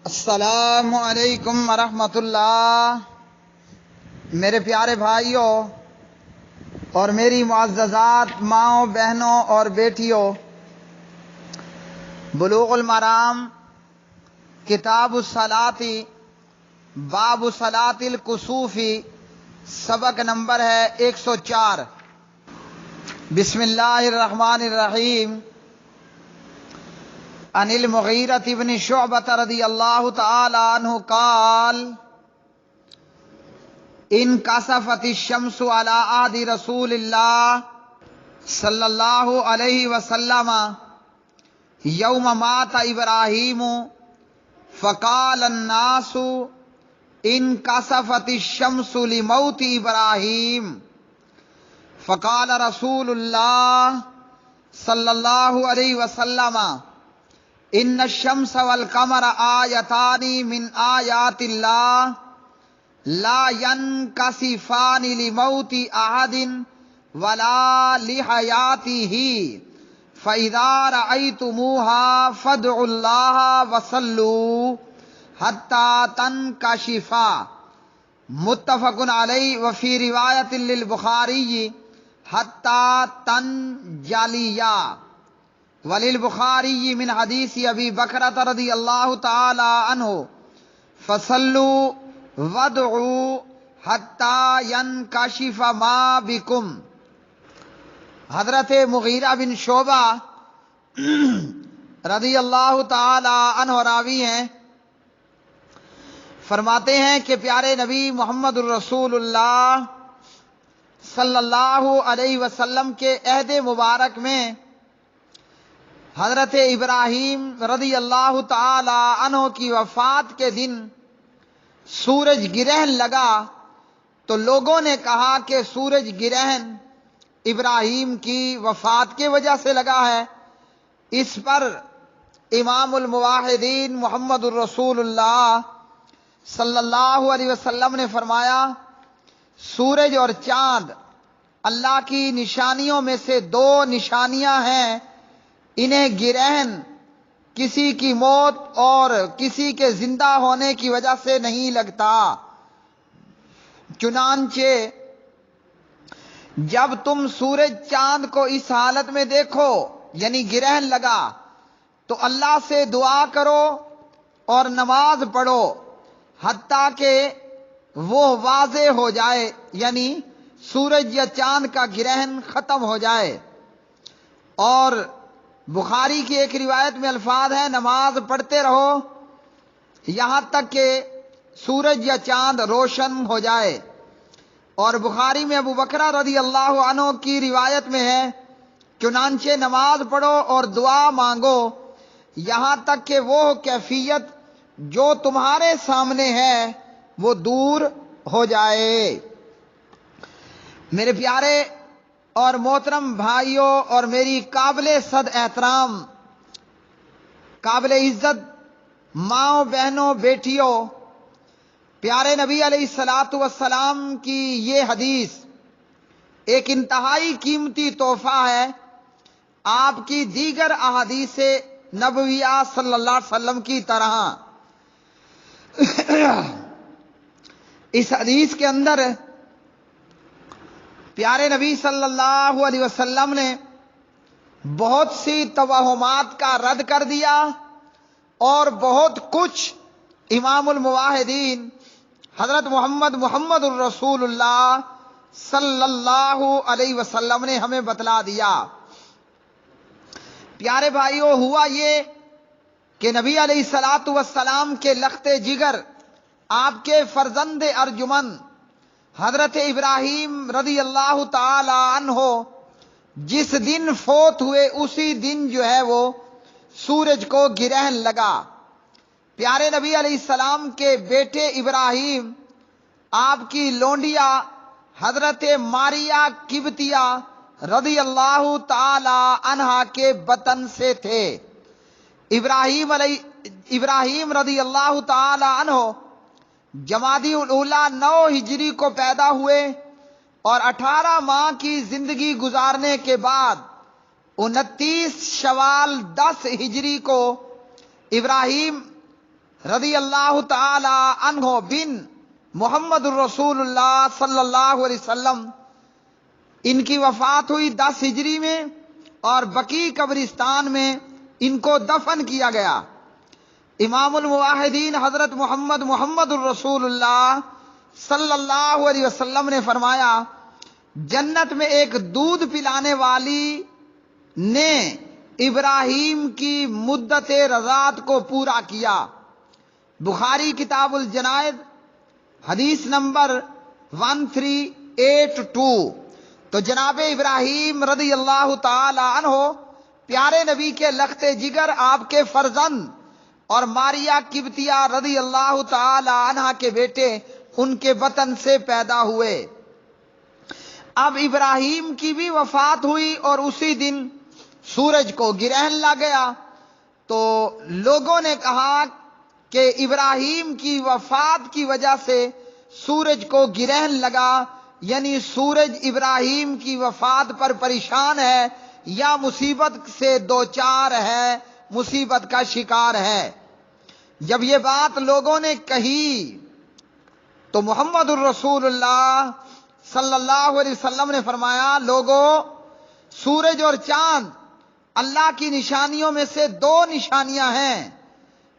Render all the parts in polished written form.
السلام علیکم ورحمۃ اللہ۔ میرے پیارے بھائیوں اور میری معززات ماؤں بہنوں اور بیٹیوں، بلوغ المرام کتاب الصلاۃ باب صلاۃ الکسوف سبق نمبر ہے 104۔ بسم اللہ الرحمن الرحیم۔ عن المغیرۃ بن شعبۃ رضی اللہ تعالی عنہ قال انکسفت الشمس علی عہد رسول اللہ صلی اللہ علیہ وسلم یوم مات ابراہیم فقال الناس انکسفت الشمس لموت ابراہیم فقال رسول اللہ صلی اللہ علیہ وسلم ان الشمس والقمر آیتان من آیات اللہ لا ينکسفان لموت احد ولا لحیاتہ فاذا رأیتموها فادعوا اللہ وصلوا حتی تنکشفا۔ متفق علیہ وفی روایت للبخاری حتی تنجلیا، وللبخاری من حدیث ابی بکرۃ رضی اللہ تعالی عنہ فصلوا وادعوا حتی ینکشف ما بکم۔ حضرت مغیرہ بن شعبہ رضی اللہ تعالی عنہ راوی ہیں، فرماتے ہیں کہ پیارے نبی محمد الرسول اللہ صلی اللہ علیہ وسلم کے عہد مبارک میں حضرت ابراہیم رضی اللہ تعالی عنہ کی وفات کے دن سورج گرہن لگا تو لوگوں نے کہا کہ سورج گرہن ابراہیم کی وفات کی وجہ سے لگا ہے۔ اس پر امام الموحدین محمد الرسول اللہ صلی اللہ علیہ وسلم نے فرمایا سورج اور چاند اللہ کی نشانیوں میں سے دو نشانیاں ہیں، انہیں گرہن کسی کی موت اور کسی کے زندہ ہونے کی وجہ سے نہیں لگتا۔ چنانچہ جب تم سورج چاند کو اس حالت میں دیکھو یعنی گرہن لگا تو اللہ سے دعا کرو اور نماز پڑھو حتیٰ کہ وہ واضح ہو جائے، یعنی سورج یا چاند کا گرہن ختم ہو جائے۔ اور بخاری کی ایک روایت میں الفاظ ہیں نماز پڑھتے رہو یہاں تک کہ سورج یا چاند روشن ہو جائے۔ اور بخاری میں ابو بکرہ رضی اللہ عنہ کی روایت میں ہے چنانچہ نماز پڑھو اور دعا مانگو یہاں تک کہ وہ کیفیت جو تمہارے سامنے ہے وہ دور ہو جائے۔ میرے پیارے اور محترم بھائیوں اور میری قابل صد احترام قابل عزت ماؤں بہنوں بیٹیوں، پیارے نبی علیہ الصلاۃ والسلام کی یہ حدیث ایک انتہائی قیمتی تحفہ ہے آپ کی دیگر احادیث نبویہ صلی اللہ علیہ وسلم کی طرح۔ اس حدیث کے اندر پیارے نبی صلی اللہ علیہ وسلم نے بہت سی توہمات کا رد کر دیا اور بہت کچھ امام الموحدین حضرت محمد الرسول اللہ صلی اللہ علیہ وسلم نے ہمیں بتلا دیا۔ پیارے بھائیوں، ہوا یہ کہ نبی علیہ الصلاۃ والسلام کے لخت جگر آپ کے فرزند ارجمند حضرت ابراہیم رضی اللہ تعالی عنہ جس دن فوت ہوئے اسی دن جو ہے وہ سورج کو گرہن لگا۔ پیارے نبی علیہ السلام کے بیٹے ابراہیم آپ کی لونڈیا حضرت ماریہ قبطیہ رضی اللہ تعالی عنہا کے بطن سے تھے۔ ابراہیم رضی اللہ تعالی عنہ جمادی الاولیٰ 9 ہجری کو پیدا ہوئے اور 18 ماہ کی زندگی گزارنے کے بعد 29 شوال 10 ہجری کو ابراہیم رضی اللہ تعالی عنہ بن محمد الرسول اللہ صلی اللہ علیہ وسلم، ان کی وفات ہوئی 10 ہجری میں اور بقیع قبرستان میں ان کو دفن کیا گیا۔ امام الموحدین حضرت محمد الرسول اللہ صلی اللہ علیہ وسلم نے فرمایا، جنت میں ایک دودھ پلانے والی نے ابراہیم کی مدت رضاعت کو پورا کیا۔ بخاری کتاب الجنائز حدیث نمبر 1382۔ تو جناب ابراہیم رضی اللہ تعالی عنہ پیارے نبی کے لخت جگر، آپ کے فرزند، اور ماریا قبطیہ رضی اللہ تعالی عنہ کے بیٹے ان کے بطن سے پیدا ہوئے۔ اب ابراہیم کی بھی وفات ہوئی اور اسی دن سورج کو گرہن لگ گیا۔ تو لوگوں نے کہا کہ ابراہیم کی وفات کی وجہ سے سورج کو گرہن لگا، یعنی سورج ابراہیم کی وفات پر پریشان ہے یا مصیبت سے دوچار ہے، مصیبت کا شکار ہے۔ جب یہ بات لوگوں نے کہی تو محمد الرسول اللہ صلی اللہ علیہ وسلم نے فرمایا، لوگوں، سورج اور چاند اللہ کی نشانیوں میں سے 2 نشانیاں ہیں،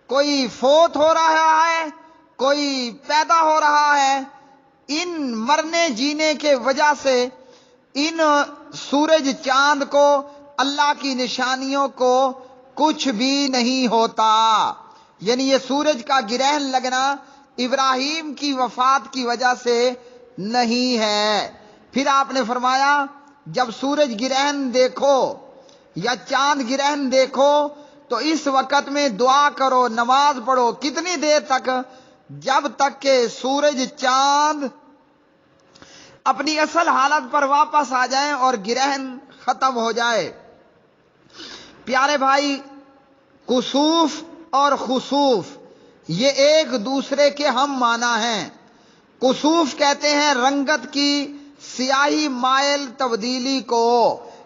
کوئی فوت ہو رہا ہے، کوئی پیدا ہو رہا ہے۔ ان مرنے جینے کے وجہ سے ان سورج چاند کو، اللہ کی نشانیوں کو کچھ بھی نہیں ہوتا۔ یعنی یہ سورج کا گرہن لگنا ابراہیم کی وفات کی وجہ سے نہیں ہے۔ پھر آپ نے فرمایا، جب سورج گرہن دیکھو یا چاند گرہن دیکھو تو اس وقت میں دعا کرو، نماز پڑھو۔ کتنی دیر تک؟ جب تک کہ سورج چاند اپنی اصل حالت پر واپس آ جائیں اور گرہن ختم ہو جائے۔ پیارے بھائی، کسوف اور خسوف یہ ایک دوسرے کے ہم معنی ہیں۔ کسوف کہتے ہیں رنگت کی سیاہی مائل تبدیلی کو،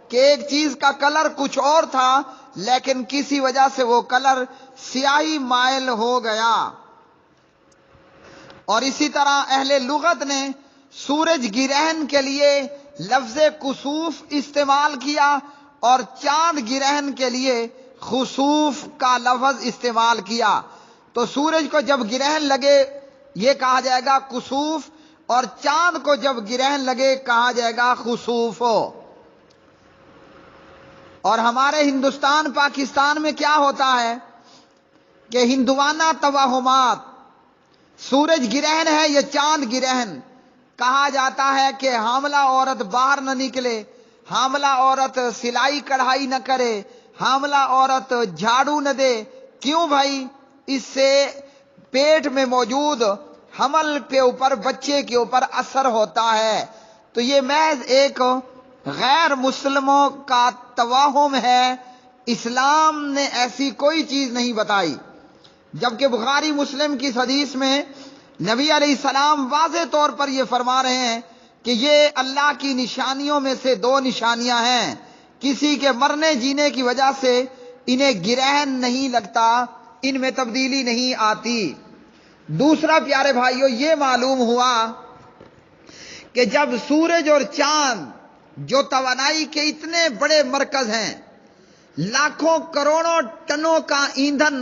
کہ ایک چیز کا کلر کچھ اور تھا لیکن کسی وجہ سے وہ کلر سیاہی مائل ہو گیا۔ اور اسی طرح اہل لغت نے سورج گرہن کے لیے لفظ کسوف استعمال کیا اور چاند گرہن کے لیے خسوف کا لفظ استعمال کیا۔ تو سورج کو جب گرہن لگے یہ کہا جائے گا کسوف، اور چاند کو جب گرہن لگے کہا جائے گا خسوف۔ اور ہمارے ہندوستان پاکستان میں کیا ہوتا ہے کہ ہندوانہ توہمات، سورج گرہن ہے یا چاند گرہن، کہا جاتا ہے کہ حاملہ عورت باہر نہ نکلے، حاملہ عورت سلائی کڑھائی نہ کرے، حاملہ عورت جھاڑو نہ دے۔ کیوں بھائی؟ اس سے پیٹ میں موجود حمل کے اوپر، بچے کے اوپر اثر ہوتا ہے۔ تو یہ محض ایک غیر مسلموں کا توہم ہے، اسلام نے ایسی کوئی چیز نہیں بتائی۔ جبکہ بخاری مسلم کی حدیث میں نبی علیہ السلام واضح طور پر یہ فرما رہے ہیں کہ یہ اللہ کی نشانیوں میں سے 2 نشانیاں ہیں، کسی کے مرنے جینے کی وجہ سے انہیں گرہن نہیں لگتا، ان میں تبدیلی نہیں آتی۔ دوسرا پیارے بھائیوں، یہ معلوم ہوا کہ جب سورج اور چاند جو توانائی کے اتنے بڑے مرکز ہیں، لاکھوں کروڑوں ٹنوں کا ایندھن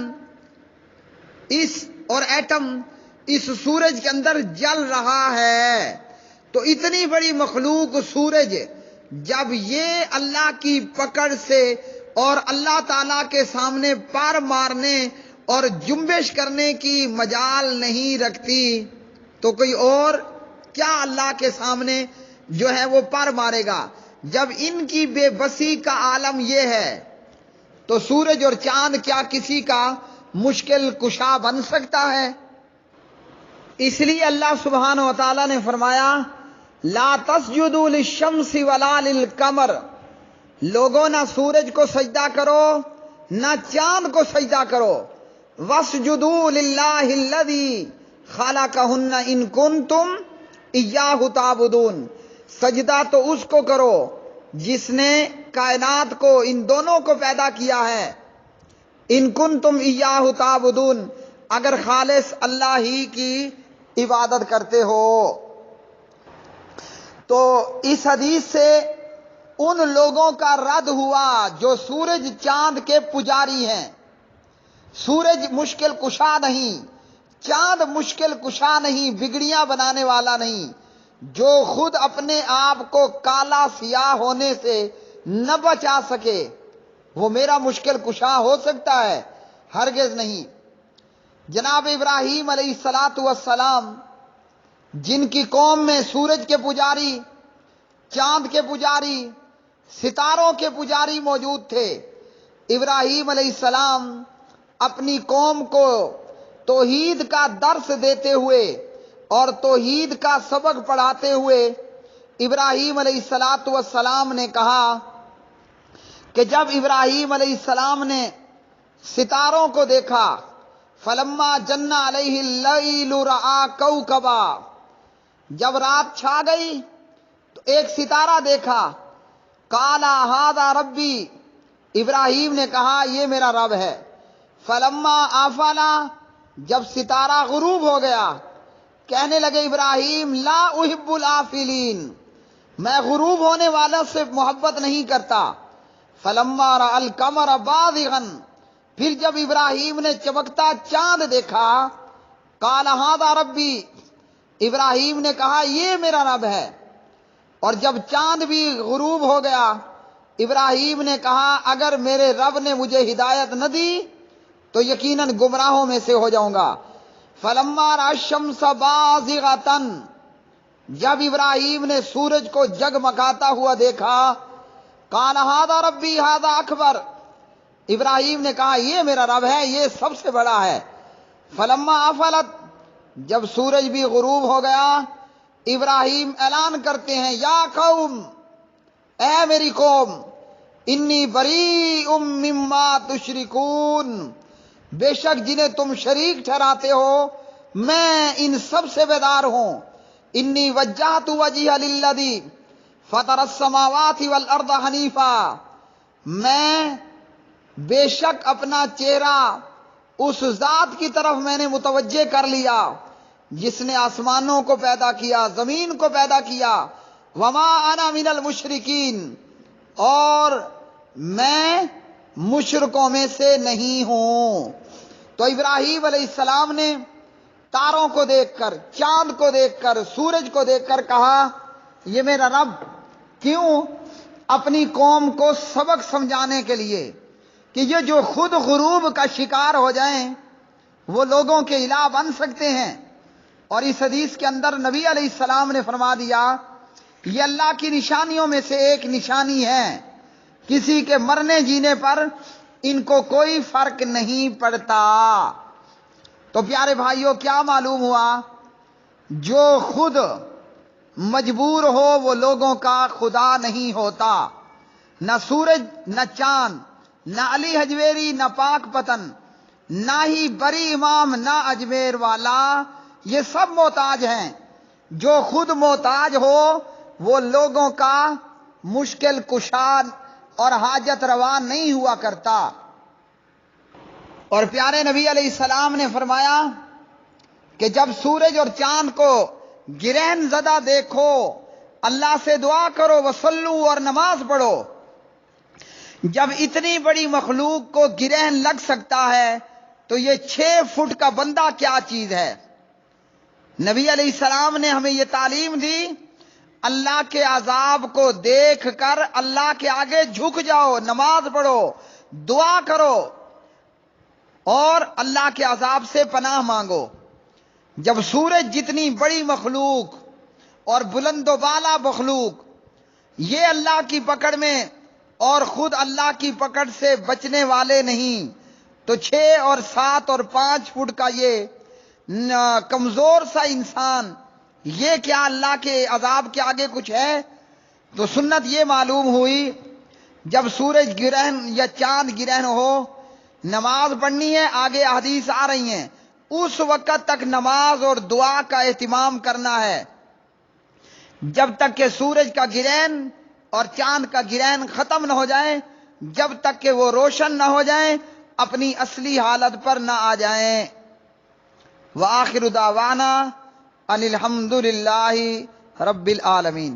اور ایٹم اس سورج کے اندر جل رہا ہے، تو اتنی بڑی مخلوق سورج جب یہ اللہ کی پکڑ سے اور اللہ تعالیٰ کے سامنے پار مارنے اور جنبش کرنے کی مجال نہیں رکھتی، تو کوئی اور کیا اللہ کے سامنے جو ہے وہ پار مارے گا؟ جب ان کی بے بسی کا عالم یہ ہے تو سورج اور چاند کیا کسی کا مشکل کشا بن سکتا ہے؟ اس لیے اللہ سبحانہ و تعالیٰ نے فرمایا، لا تسجدوا للشمس ولا للقمر، لوگوں نہ سورج کو سجدہ کرو نہ چاند کو سجدہ کرو، واسجدوا للہ الذی خلقہن ان کنتم ایاہ تعبدون، سجدہ تو اس کو کرو جس نے کائنات کو، ان دونوں کو پیدا کیا ہے، ان کنتم ایاہ تعبدون، اگر خالص اللہ ہی کی عبادت کرتے ہو۔ تو اس حدیث سے ان لوگوں کا رد ہوا جو سورج چاند کے پجاری ہیں۔ سورج مشکل کشا نہیں، چاند مشکل کشا نہیں، بگڑیاں بنانے والا نہیں، جو خود اپنے آپ کو کالا سیاہ ہونے سے نہ بچا سکے وہ میرا مشکل کشا ہو سکتا ہے؟ ہرگز نہیں۔ جناب ابراہیم علیہ السلام جن کی قوم میں سورج کے پجاری، چاند کے پجاری، ستاروں کے پجاری موجود تھے، ابراہیم علیہ السلام اپنی قوم کو توحید کا درس دیتے ہوئے اور توحید کا سبق پڑھاتے ہوئے ابراہیم علیہ السلام نے کہا کہ جب ابراہیم علیہ السلام نے ستاروں کو دیکھا، فلما جن علیہ اللیل رأى کوکبا، جب رات چھا گئی تو ایک ستارہ دیکھا، قال ھذا ربی، ابراہیم نے کہا یہ میرا رب ہے۔ فلما آفلا، جب ستارہ غروب ہو گیا، کہنے لگے ابراہیم لا احب الآفلین، میں غروب ہونے والا سے محبت نہیں کرتا۔ فلما رأى القمر بازغا، پھر جب ابراہیم نے چمکتا چاند دیکھا، قال ھذا ربی، ابراہیم نے کہا یہ میرا رب ہے۔ اور جب چاند بھی غروب ہو گیا، ابراہیم نے کہا اگر میرے رب نے مجھے ہدایت نہ دی تو یقیناً گمراہوں میں سے ہو جاؤں گا۔ فلما رأى الشمس بازغة، جب ابراہیم نے سورج کو جگمگاتا ہوا دیکھا، قال ھذا ربی ھذا اکبر، ابراہیم نے کہا یہ میرا رب ہے، یہ سب سے بڑا ہے۔ فلما افلت، جب سورج بھی غروب ہو گیا، ابراہیم اعلان کرتے ہیں یا قوم، اے میری قوم، انی بریء مما تشرکون، بے شک جنہیں تم شریک ٹھہراتے ہو میں ان سب سے بیدار ہوں۔ انی وجہت وجہی للذی فطر السماوات والارض حنیفا، میں بے شک اپنا چہرہ اس ذات کی طرف میں نے متوجہ کر لیا جس نے آسمانوں کو پیدا کیا، زمین کو پیدا کیا۔ وما انا من المشرکین، اور میں مشرکوں میں سے نہیں ہوں۔ تو ابراہیم علیہ السلام نے تاروں کو دیکھ کر، چاند کو دیکھ کر، سورج کو دیکھ کر کہا یہ میرا رب۔ کیوں؟ اپنی قوم کو سبق سمجھانے کے لیے کہ یہ جو خود غروب کا شکار ہو جائیں وہ لوگوں کے الہ بن سکتے ہیں۔ اور اس حدیث کے اندر نبی علیہ السلام نے فرما دیا یہ اللہ کی نشانیوں میں سے ایک نشانی ہے، کسی کے مرنے جینے پر ان کو کوئی فرق نہیں پڑتا۔ تو پیارے بھائیوں کیا معلوم ہوا؟ جو خود مجبور ہو وہ لوگوں کا خدا نہیں ہوتا۔ نہ سورج، نہ چاند، نہ علی حجویری، نہ پاک پتن، نہ ہی بری امام، نہ اجمیر والا، یہ سب محتاج ہیں۔ جو خود محتاج ہو وہ لوگوں کا مشکل کشا اور حاجت روا نہیں ہوا کرتا۔ اور پیارے نبی علیہ السلام نے فرمایا کہ جب سورج اور چاند کو گرہن زدہ دیکھو اللہ سے دعا کرو، وصلو، اور نماز پڑھو۔ جب اتنی بڑی مخلوق کو گرہن لگ سکتا ہے تو یہ 6 فٹ کا بندہ کیا چیز ہے؟ نبی علیہ السلام نے ہمیں یہ تعلیم دی اللہ کے عذاب کو دیکھ کر اللہ کے آگے جھک جاؤ، نماز پڑھو، دعا کرو اور اللہ کے عذاب سے پناہ مانگو۔ جب سورج جتنی بڑی مخلوق اور بلند و بالا مخلوق یہ اللہ کی پکڑ میں اور خود اللہ کی پکڑ سے بچنے والے نہیں، تو 6 اور 7 اور 5 فٹ کا یہ کمزور سا انسان یہ کیا اللہ کے عذاب کے آگے کچھ ہے؟ تو سنت یہ معلوم ہوئی جب سورج گرہن یا چاند گرہن ہو نماز پڑھنی ہے، آگے حدیث آ رہی ہیں، اس وقت تک نماز اور دعا کا اہتمام کرنا ہے جب تک کہ سورج کا گرہن اور چاند کا گرہن ختم نہ ہو جائے، جب تک کہ وہ روشن نہ ہو جائیں، اپنی اصلی حالت پر نہ آ جائیں۔ وآخر دعوانا ان الحمد للہ رب العالمین۔